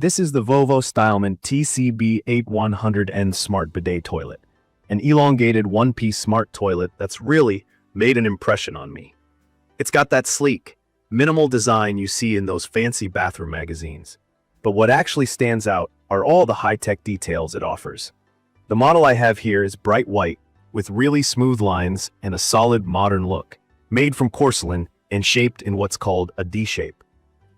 This is the VOVO STYLEMENT TCB-8100N Smart Bidet Toilet, an elongated one-piece smart toilet that's really made an impression on me. It's got that sleek, minimal design you see in those fancy bathroom magazines. But what actually stands out are all the high-tech details it offers. The model I have here is bright white, with really smooth lines and a solid modern look, made from porcelain and shaped in what's called a D shape.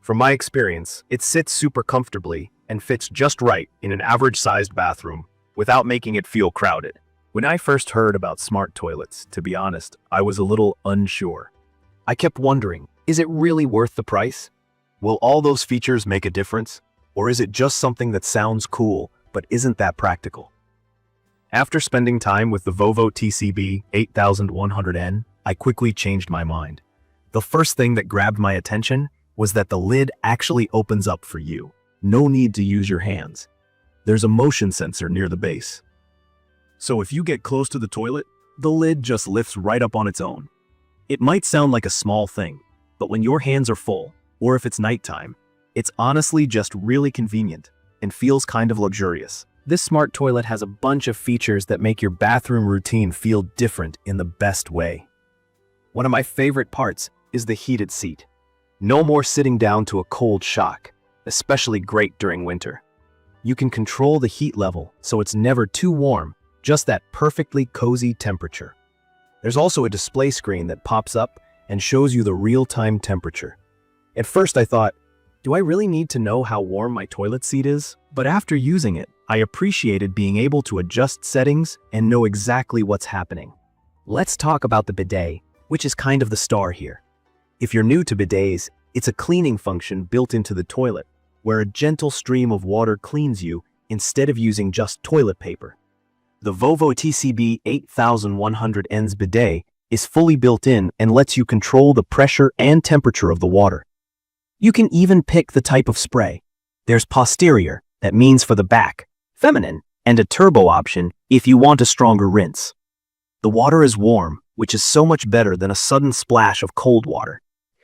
From my experience, it sits super comfortably and fits just right in an average-sized bathroom without making it feel crowded. When I first heard about smart toilets, to be honest, I was a little unsure. I kept wondering, is it really worth the price? Will all those features make a difference? Or is it just something that sounds cool but isn't that practical? After spending time with the VOVO TCB-8100N, I quickly changed my mind. The first thing that grabbed my attention was that the lid actually opens up for you. No need to use your hands. There's a motion sensor near the base. So if you get close to the toilet, the lid just lifts right up on its own. It might sound like a small thing, but when your hands are full, or if it's nighttime, it's honestly just really convenient and feels kind of luxurious. This smart toilet has a bunch of features that make your bathroom routine feel different in the best way. One of my favorite parts is the heated seat. No more sitting down to a cold shock, especially great during winter. You can control the heat level so it's never too warm, just that perfectly cozy temperature. There's also a display screen that pops up and shows you the real-time temperature. At first I thought, do I really need to know how warm my toilet seat is? But after using it, I appreciated being able to adjust settings and know exactly what's happening. Let's talk about the bidet, which is kind of the star here. If you're new to bidets, it's a cleaning function built into the toilet, where a gentle stream of water cleans you instead of using just toilet paper. The VOVO TCB-8100N's bidet is fully built in and lets you control the pressure and temperature of the water. You can even pick the type of spray. There's posterior, that means for the back, feminine, and a turbo option if you want a stronger rinse. The water is warm, which is so much better than a sudden splash of cold water.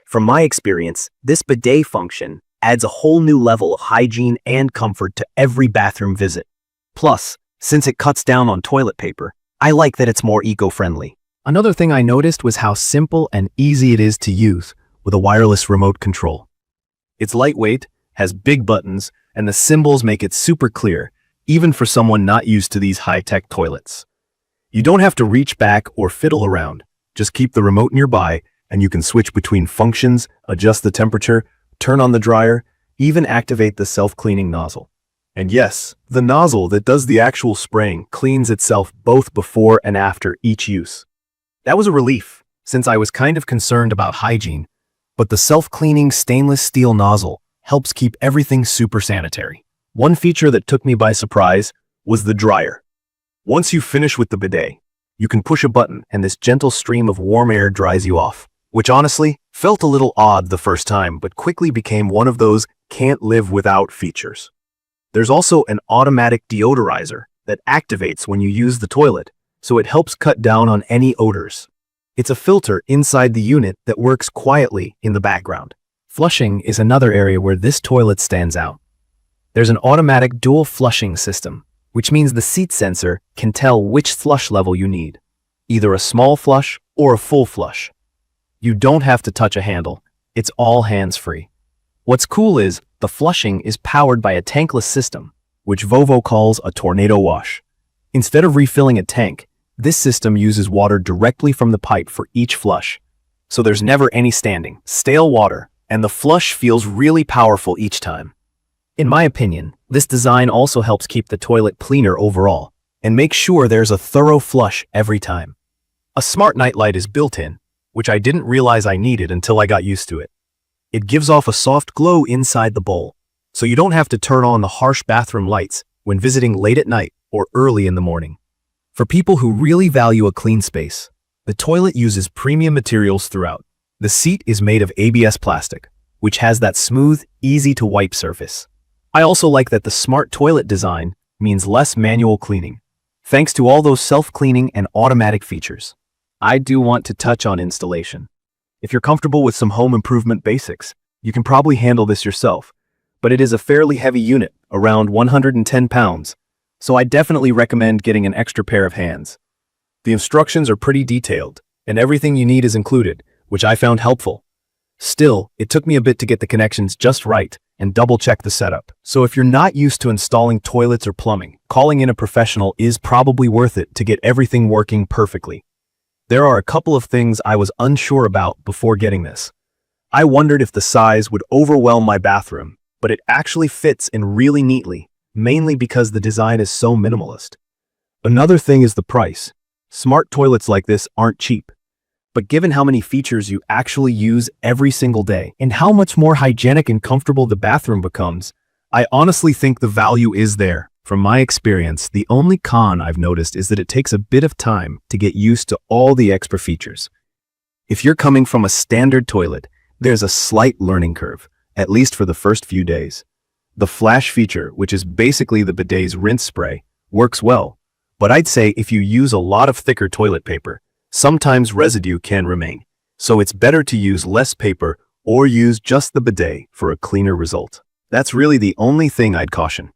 From my experience, this bidet function adds a whole new level of hygiene and comfort to every bathroom visit. Plus, since it cuts down on toilet paper, I like that it's more eco-friendly. Another thing I noticed was how simple and easy it is to use with a wireless remote control. It's lightweight, has big buttons, and the symbols make it super clear, even for someone not used to these high-tech toilets. You don't have to reach back or fiddle around. Just keep the remote nearby, and you can switch between functions, adjust the temperature, turn on the dryer, even activate the self-cleaning nozzle. And yes, the nozzle that does the actual spraying cleans itself both before and after each use. That was a relief, since I was kind of concerned about hygiene, but the self-cleaning stainless steel nozzle helps keep everything super sanitary. One feature that took me by surprise was the dryer. Once you finish with the bidet, you can push a button and this gentle stream of warm air dries you off, which honestly felt a little odd the first time, but quickly became one of those can't live without features. There's also an automatic deodorizer that activates when you use the toilet, so it helps cut down on any odors. It's a filter inside the unit that works quietly in the background. Flushing is another area where this toilet stands out. There's an automatic dual flushing system, which means the seat sensor can tell which flush level you need, either a small flush or a full flush. You don't have to touch a handle. It's all hands-free. What's cool is the flushing is powered by a tankless system, which VOVO calls a tornado wash. Instead of refilling a tank, this system uses water directly from the pipe for each flush. So there's never any standing, stale water, and the flush feels really powerful each time. In my opinion, this design also helps keep the toilet cleaner overall and makes sure there's a thorough flush every time. A smart nightlight is built in, which I didn't realize I needed until I got used to it. It gives off a soft glow inside the bowl, so you don't have to turn on the harsh bathroom lights when visiting late at night or early in the morning. For people who really value a clean space, the toilet uses premium materials throughout. The seat is made of ABS plastic, which has that smooth, easy-to-wipe surface. I also like that the smart toilet design means less manual cleaning, thanks to all those self-cleaning and automatic features. I do want to touch on installation. If you're comfortable with some home improvement basics, you can probably handle this yourself. but it is a fairly heavy unit, around 110 pounds, so I definitely recommend getting an extra pair of hands. The instructions are pretty detailed, and everything you need is included, which I found helpful. Still, it took me a bit to get the connections just right and double-check the setup. So if you're not used to installing toilets or plumbing, calling in a professional is probably worth it to get everything working perfectly. There are a couple of things I was unsure about before getting this. I wondered if the size would overwhelm my bathroom, but it actually fits in really neatly, mainly because the design is so minimalist. Another thing is the price. Smart toilets like this aren't cheap. But given how many features you actually use every single day, and how much more hygienic and comfortable the bathroom becomes, I honestly think the value is there. From my experience, the only con I've noticed is that it takes a bit of time to get used to all the extra features. If you're coming from a standard toilet, there's a slight learning curve, at least for the first few days. The flash feature, which is basically the bidet's rinse spray, works well, but I'd say if you use a lot of thicker toilet paper, sometimes residue can remain, so it's better to use less paper or use just the bidet for a cleaner result. That's really the only thing I'd caution.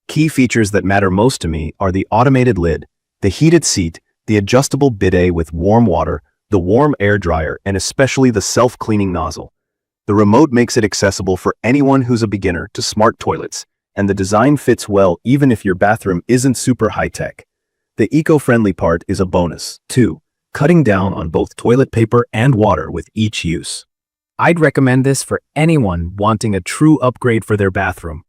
Key features that matter most to me are the automated lid, the heated seat, the adjustable bidet with warm water, the warm air dryer, and especially the self-cleaning nozzle. The remote makes it accessible for anyone who's a beginner to smart toilets, and the design fits well even if your bathroom isn't super high-tech. The eco-friendly part is a bonus, too, cutting down on both toilet paper and water with each use. I'd recommend this for anyone wanting a true upgrade for their bathroom,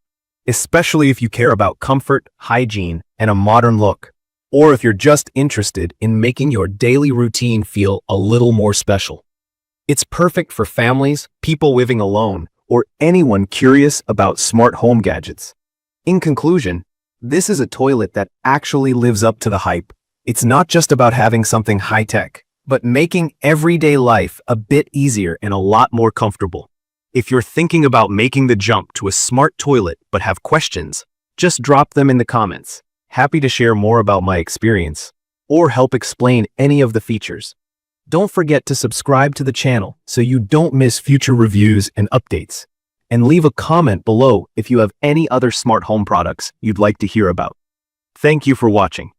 especially if you care about comfort, hygiene, and a modern look, or if you're just interested in making your daily routine feel a little more special. It's perfect for families, people living alone, or anyone curious about smart home gadgets. In conclusion, this is a toilet that actually lives up to the hype. It's not just about having something high-tech, but making everyday life a bit easier and a lot more comfortable. If you're thinking about making the jump to a smart toilet but have questions, just drop them in the comments. Happy to share more about my experience or help explain any of the features. Don't forget to subscribe to the channel so you don't miss future reviews and updates. And leave a comment below if you have any other smart home products you'd like to hear about. Thank you for watching.